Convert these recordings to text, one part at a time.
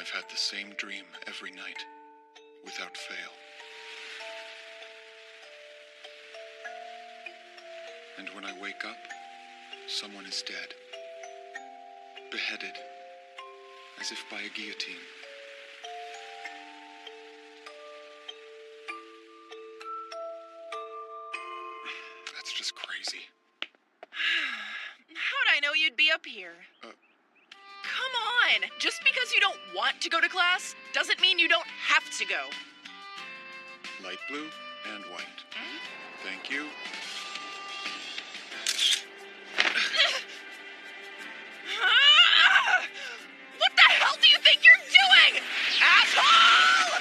I've had the same dream every night, without fail. And when I wake up, someone is dead. Beheaded, as if by a guillotine. That's just crazy. How'd I know you'd be up here? Come on! Just because you don't want to go to class doesn't mean you don't have to go. Light blue and white. Thank you. What the hell do you think you're doing, asshole?!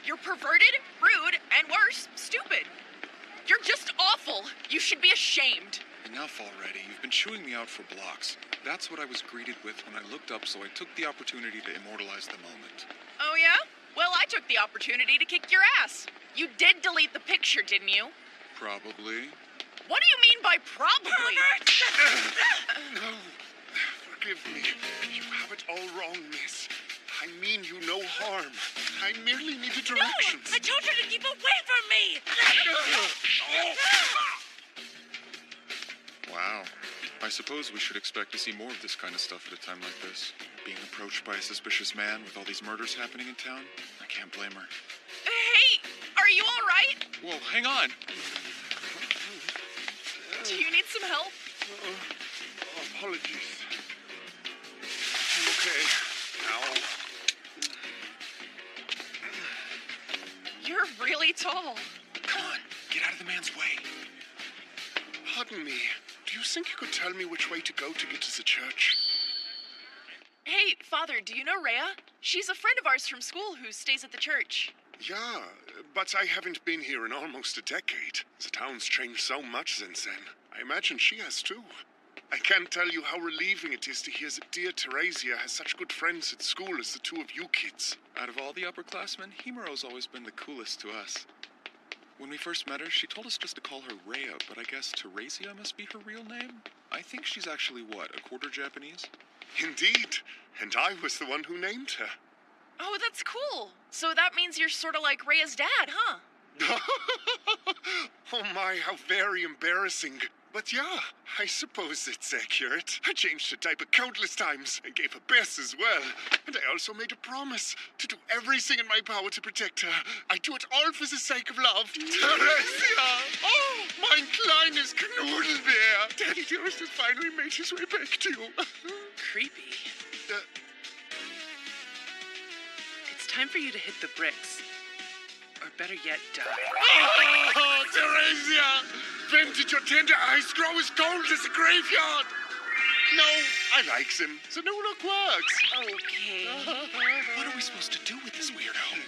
You're perverted, rude, and worse, stupid. You're just awful. You should be ashamed. Enough already. You've been chewing me out for blocks. That's what I was greeted with when I looked up, so I took the opportunity to immortalize the moment. Oh, yeah? Well, I took the opportunity to kick your ass. You did delete the picture, didn't you? Probably. What do you mean by probably? No. Forgive me. You have it all wrong, miss. I mean you no harm. I merely needed directions. No! I told you to keep away from me! Wow. I suppose we should expect to see more of this kind of stuff at a time like this. Being approached by a suspicious man with all these murders happening in town? I can't blame her. Hey, are you all right? Whoa, hang on! Do you need some help? Apologies. I'm okay. Now. You're really tall. Come on, get out of the man's way. Pardon me. Do you think you could tell me which way to go to get to the church? Hey, Father, do you know Rhea? She's a friend of ours from school who stays at the church. Yeah, but I haven't been here in almost a decade. The town's changed so much since then. I imagine she has too. I can't tell you how relieving it is to hear that dear Theresia has such good friends at school as the two of you kids. Out of all the upperclassmen, Himuro's always been the coolest to us. When we first met her, she told us just to call her Rhea, but I guess Theresia must be her real name? I think she's actually, what, a quarter Japanese? Indeed, and I was the one who named her. Oh, that's cool. So that means you're sort of like Rhea's dad, huh? Oh my, how very embarrassing. But yeah, I suppose it's accurate. I changed her diaper countless times and gave her best as well. And I also made a promise to do everything in my power to protect her. I do it all for the sake of love. Theresia! Oh, mein kleines Knudelbär! Daddy dearest has finally made his way back to you. Creepy. It's time for you to hit the bricks. Or better yet, die. Oh, Theresia! When did your tender eyes grow as cold as a graveyard? No, I likes him. The new look works. Okay. What are we supposed to do with this weirdo?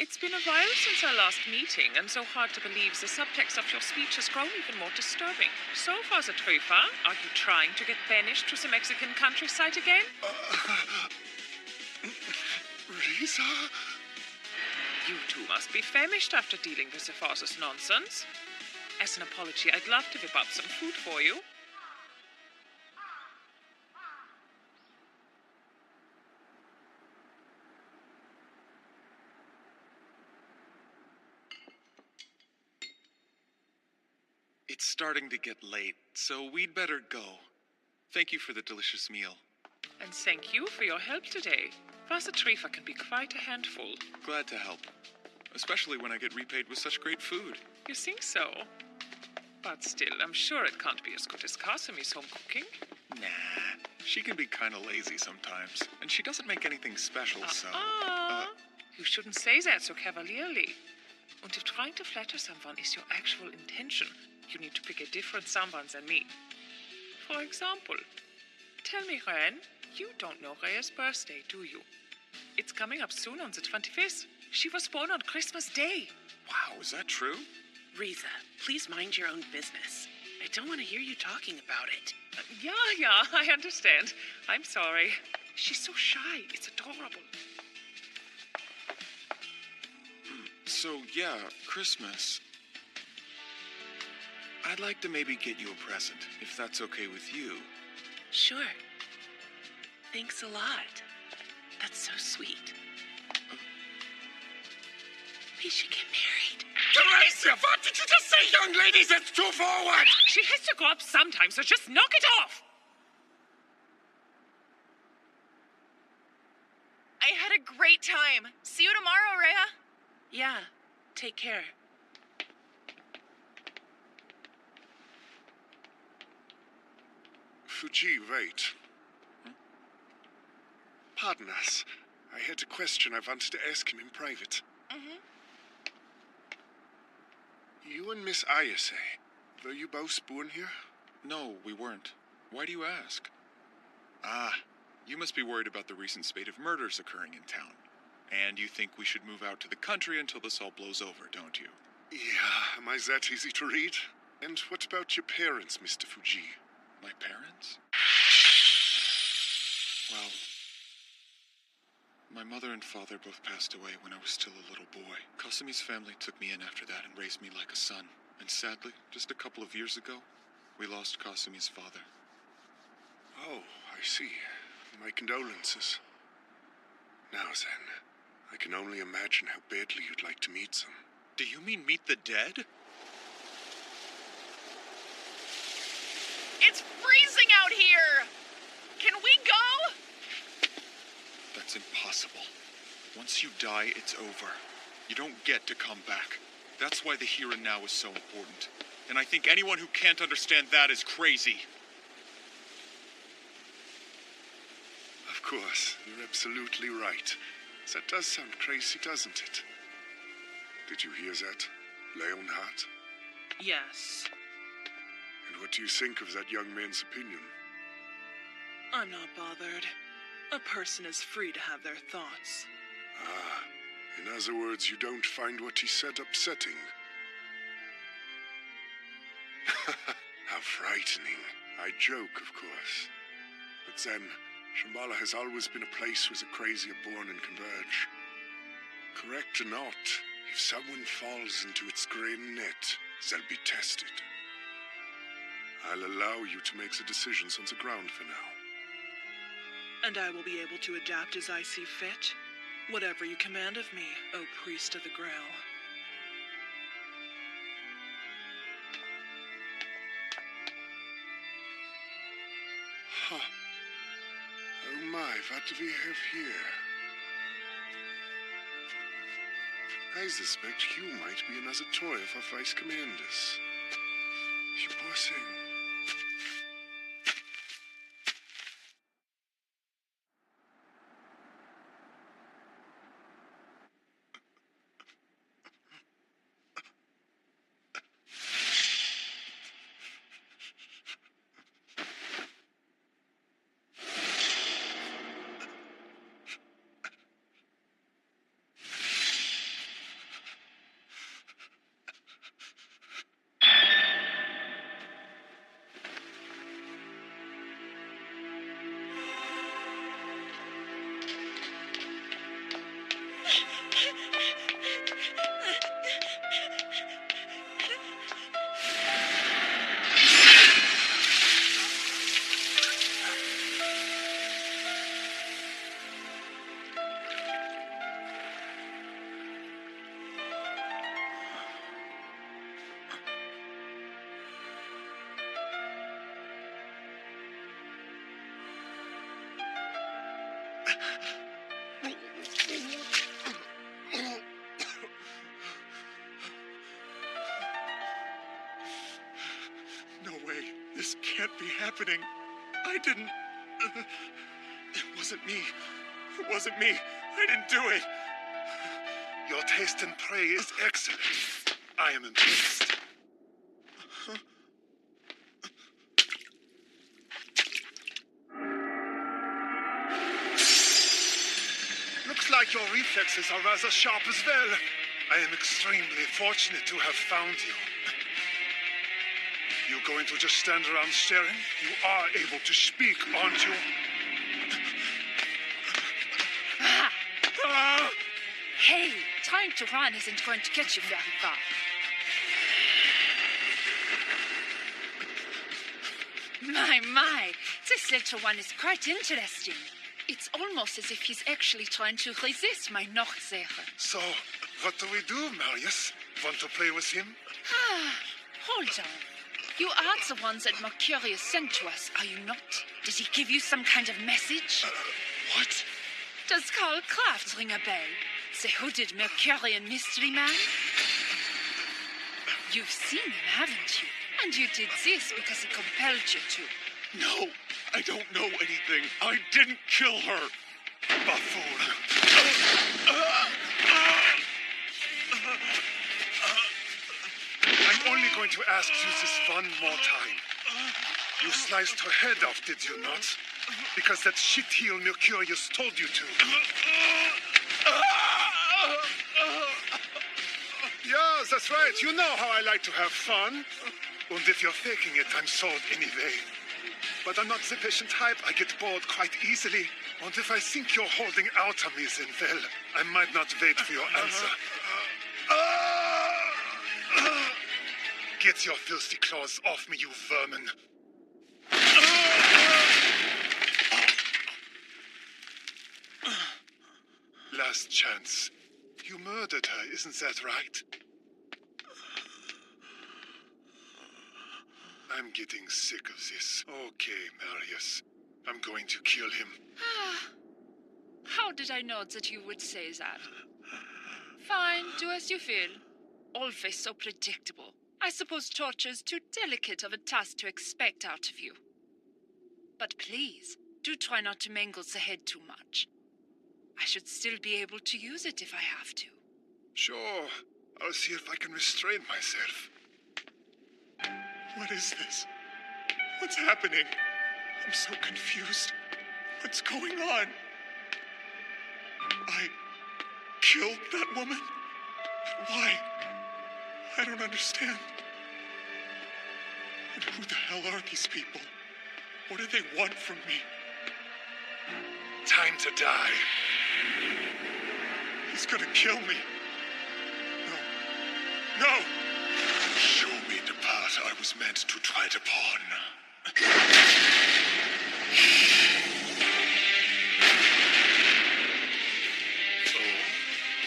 It's been a while since our last meeting, and so hard to believe the subtext of your speech has grown even more disturbing. So, Father Trifa, are you trying to get banished to the Mexican countryside again? Risa? You two must be famished after dealing with the father's nonsense. As an apology, I'd love to whip up some food for you. It's starting to get late, so we'd better go. Thank you for the delicious meal. And thank you for your help today. Father Trifa can be quite a handful. Glad to help. Especially when I get repaid with such great food. You think so? But still, I'm sure it can't be as good as Kasimi's home cooking. Nah, she can be kind of lazy sometimes. And she doesn't make anything special, so... You shouldn't say that so cavalierly. And if trying to flatter someone is your actual intention, you need to pick a different someone than me. For example, tell me, Ren, you don't know Rhea's birthday, do you? It's coming up soon on the 25th. She was born on Christmas Day. Wow, is that true? Riza, please mind your own business. I don't want to hear you talking about it. Yeah, I understand. I'm sorry. She's so shy. It's adorable. So, yeah, Christmas. I'd like to maybe get you a present, if that's okay with you. Sure. Thanks a lot. That's so sweet. We should get married. Teresa, what did you just say, young ladies? That's too forward! She has to grow up sometime, so just knock it off! I had a great time. See you tomorrow, Rhea. Yeah, take care. Fuji, wait. Pardon us. I had a question I wanted to ask him in private. You and Miss Irae, were you both born here? No, we weren't. Why do you ask? Ah, you must be worried about the recent spate of murders occurring in town. And you think we should move out to the country until this all blows over, don't you? Yeah, am I that easy to read? And what about your parents, Mr. Fuji? My parents? Well, my mother and father both passed away when I was still a little boy. Kasimi's family took me in after that and raised me like a son. And sadly, just a couple of years ago, we lost Kasimi's father. Oh, I see. My condolences. Now then, I can only imagine how badly you'd like to meet them. Do you mean meet the dead? It's freezing out here. Can we go? That's impossible. Once you die, it's over. You don't get to come back. That's why the here and now is so important. And I think anyone who can't understand that is crazy. Of course, you're absolutely right. That does sound crazy, doesn't it? Did you hear that, Leonhard? Yes. And what do you think of that young man's opinion? I'm not bothered. A person is free to have their thoughts. Ah, in other words, you don't find what he said upsetting. How frightening. I joke, of course. But then, Shambhala has always been a place where the crazy are born and converge. Correct or not, if someone falls into its grey net, they'll be tested. I'll allow you to make the decisions on the ground for now. And I will be able to adapt as I see fit. Whatever you command of me, O priest of the Grail. Huh. Oh my, what do we have here? I suspect you might be another toy of our vice commanders. You poor thing. happening? I didn't... It wasn't me. It wasn't me. I didn't do it. Your taste in prey is excellent. I am impressed. Looks like your reflexes are rather sharp as well. I am extremely fortunate to have found you. You going to just stand around staring? You are able to speak, aren't you? Hey, trying to run isn't going to get you very far. My, this little one is quite interesting. It's almost as if he's actually trying to resist my Nachsache. So, what do we do, Marius? Want to play with him? Hold on. You are the ones that Mercurius sent to us, are you not? Did he give you some kind of message? What? Does Karl Kraft ring a bell? The hooded Mercurian mystery man? You've seen him, haven't you? And you did this because he compelled you to. No, I don't know anything. I didn't kill her. Buffoon. I'm only going to ask you this one more time. You sliced her head off, did you not? Because that shit-heel Mercurius told you to. Yeah, that's right. You know how I like to have fun. And if you're faking it, I'm sold anyway. But I'm not the patient type. I get bored quite easily. And if I think you're holding out on me, then, well, I might not wait for your answer. Get your filthy claws off me, you vermin. Last chance. You murdered her, isn't that right? I'm getting sick of this. Okay, Marius. I'm going to kill him. How did I know that you would say that? Fine, do as you feel. Always so predictable. I suppose torture is too delicate of a task to expect out of you. But please, do try not to mangle the head too much. I should still be able to use it if I have to. Sure. I'll see if I can restrain myself. What is this? What's happening? I'm so confused. What's going on? I killed that woman? Why? I don't understand. And who the hell are these people? What do they want from me? Time to die. He's gonna kill me. No. No! Show me the path I was meant to tread upon.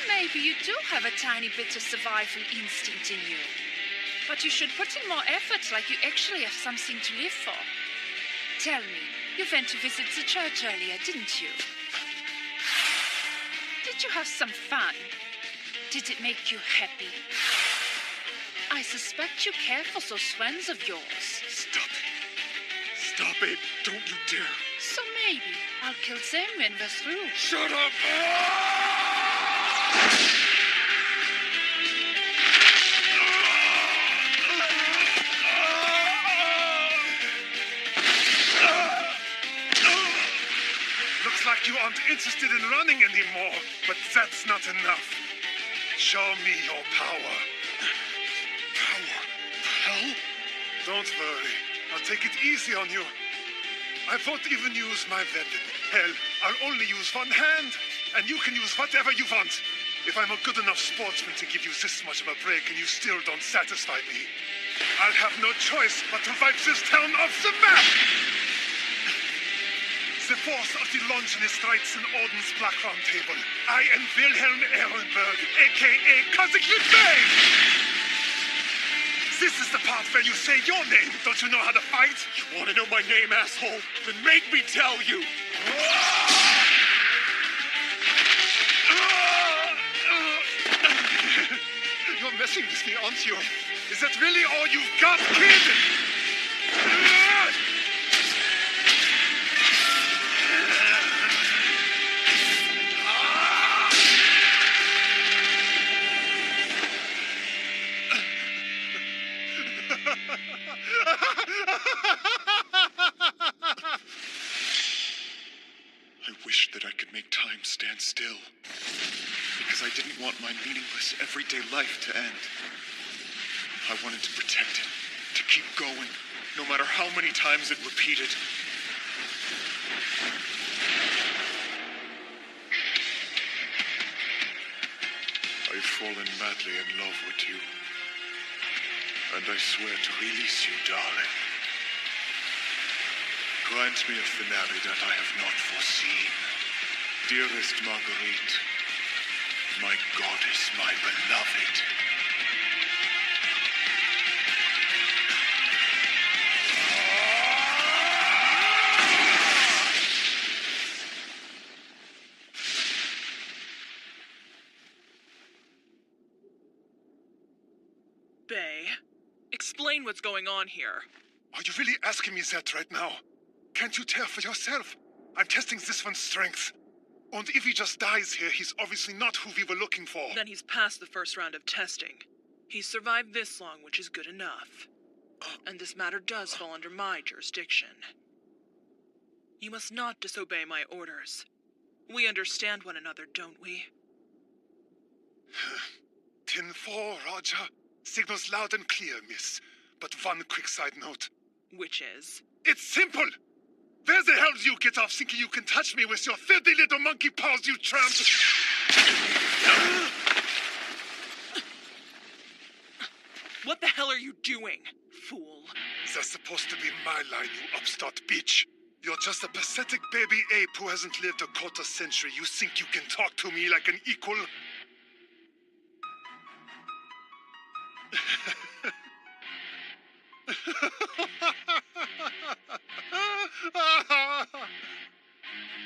Maybe you do have a tiny bit of survival instinct in you. But you should put in more effort like you actually have something to live for. Tell me, you went to visit the church earlier, didn't you? Did you have some fun? Did it make you happy? I suspect you care for those friends of yours. Stop it. Stop it. Don't you dare. So maybe I'll kill them when we're through. Shut up! Looks like you aren't interested in running anymore, but that's not enough. Show me your power. Power? The hell? Don't worry. I'll take it easy on you. I won't even use my weapon. Hell, I'll only use one hand, and you can use whatever you want. If I'm a good enough sportsman to give you this much of a break and you still don't satisfy me, I'll have no choice but to wipe this town off the map! The force of the Longinus writes in Odin's Black Round Table. I am Wilhelm Ehrenberg, a.k.a. Cosically Bay! This is the part where you say your name. Don't you know how to fight? You want to know my name, asshole? Then make me tell you. You're messing with me, aren't you? Is that really all you've got, kid? I wished that I could make time stand still. Because I didn't want my meaningless everyday life to end. I wanted to protect it, to keep going, no matter how many times it repeated. I've fallen madly in love with you. And I swear to release you, darling. Grant me a finale that I have not foreseen. Dearest Marguerite, my goddess, my beloved. Bay, explain what's going on here. Are you really asking me that right now? Can't you tell for yourself? I'm testing this one's strength. And if he just dies here, he's obviously not who we were looking for. Then he's passed the first round of testing. He's survived this long, which is good enough. And this matter does fall under my jurisdiction. You must not disobey my orders. We understand one another, don't we? 10-4, Roger. Signals loud and clear, miss. But one quick side note. Which is? It's simple! Where the hell do you get off thinking you can touch me with your filthy little monkey paws, you tramp? What the hell are you doing, fool? That's supposed to be my line, you upstart bitch. You're just a pathetic baby ape who hasn't lived a quarter century. You think you can talk to me like an equal?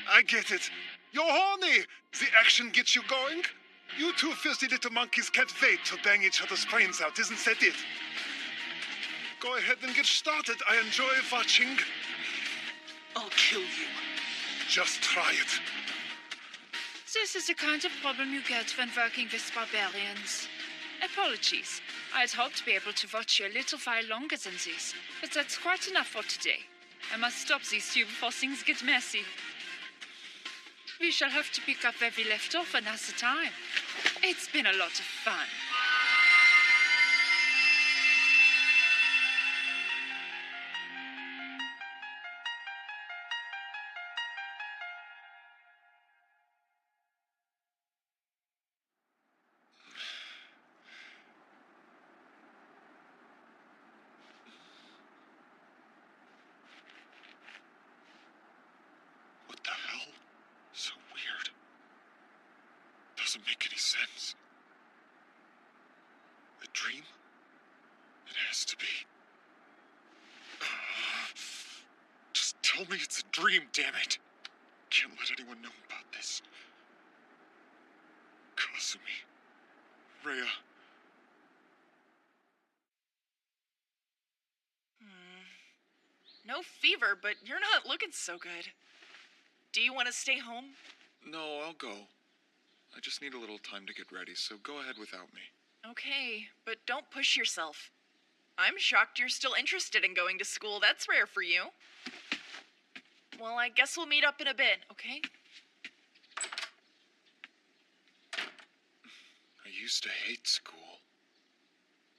I get it. You're horny. The action gets you going. You two filthy little monkeys can't wait to bang each other's brains out, isn't that it? Go ahead and get started. I enjoy watching. I'll kill you. Just try it. This is the kind of problem you get when working with barbarians. Apologies. I had hoped to be able to watch you a little while longer than this, but that's quite enough for today. I must stop these two before things get messy. We shall have to pick up where we left off another time. It's been a lot of fun. What the hell? So weird. Doesn't make any sense. A dream? It has to be. Just tell me it's a dream, damn it. Can't let anyone know about this. Kasumi. Rhea. No fever, but you're not looking so good. Do you want to stay home? No, I'll go. I just need a little time to get ready, so go ahead without me. Okay, but don't push yourself. I'm shocked you're still interested in going to school. That's rare for you. Well, I guess we'll meet up in a bit, okay? I used to hate school,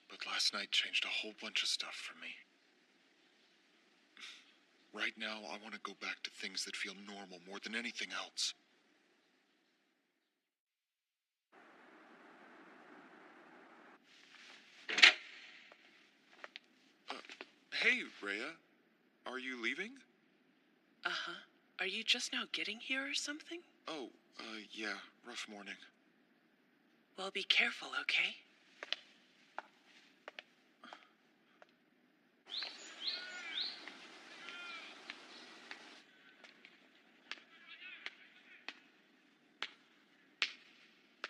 but last night changed a whole bunch of stuff for me. Right now, I want to go back to things that feel normal more than anything else. Hey, Rhea. Are you leaving? Uh-huh. Are you just now getting here or something? Oh, yeah. Rough morning. Well, be careful, okay?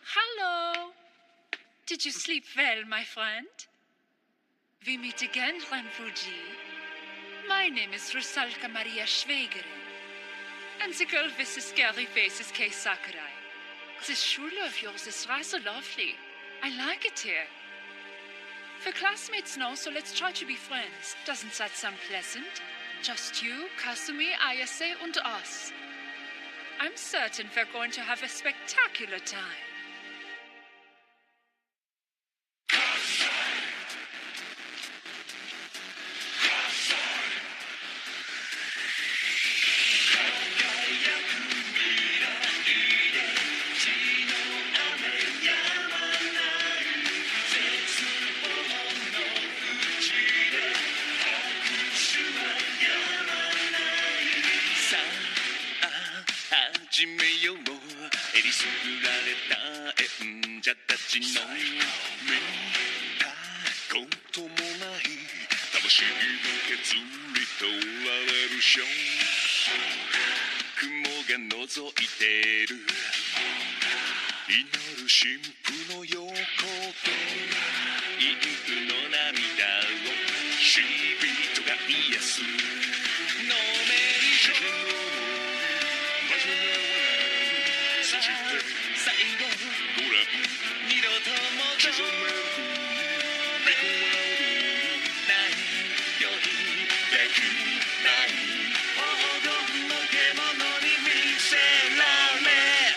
Hello. Did you sleep well, my friend? We meet again, Renfuji. My name is Rusalka Maria Schwägerin. And the girl with the scary face is Kei Sakurai. This schule of yours is rather lovely. I like it here. We're classmates now, so let's try to be friends. Doesn't that sound pleasant? Just you, Kasumi, Ayase, and us. I'm certain we're going to have a spectacular time.始めようえりすぐられた演者たちの見たこともない魂が削り取られるショー雲が覗いてる祈る神父の横でインクの涙を死人が癒すのめり込むそして最後ご覧二度と戻るないよりできない黄金の獣に見せられ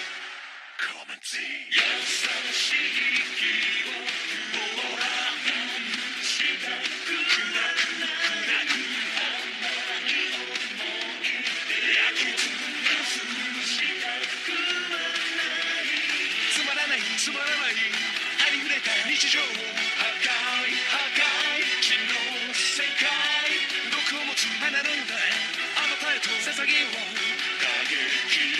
Come and see 優しい気をもらうしたくなくなくあんなに思い焼き尽くすしたくつまらないつまらないありふれた日常破壊破壊血の世界毒を持つ花のようなあなたへと捧げよう過激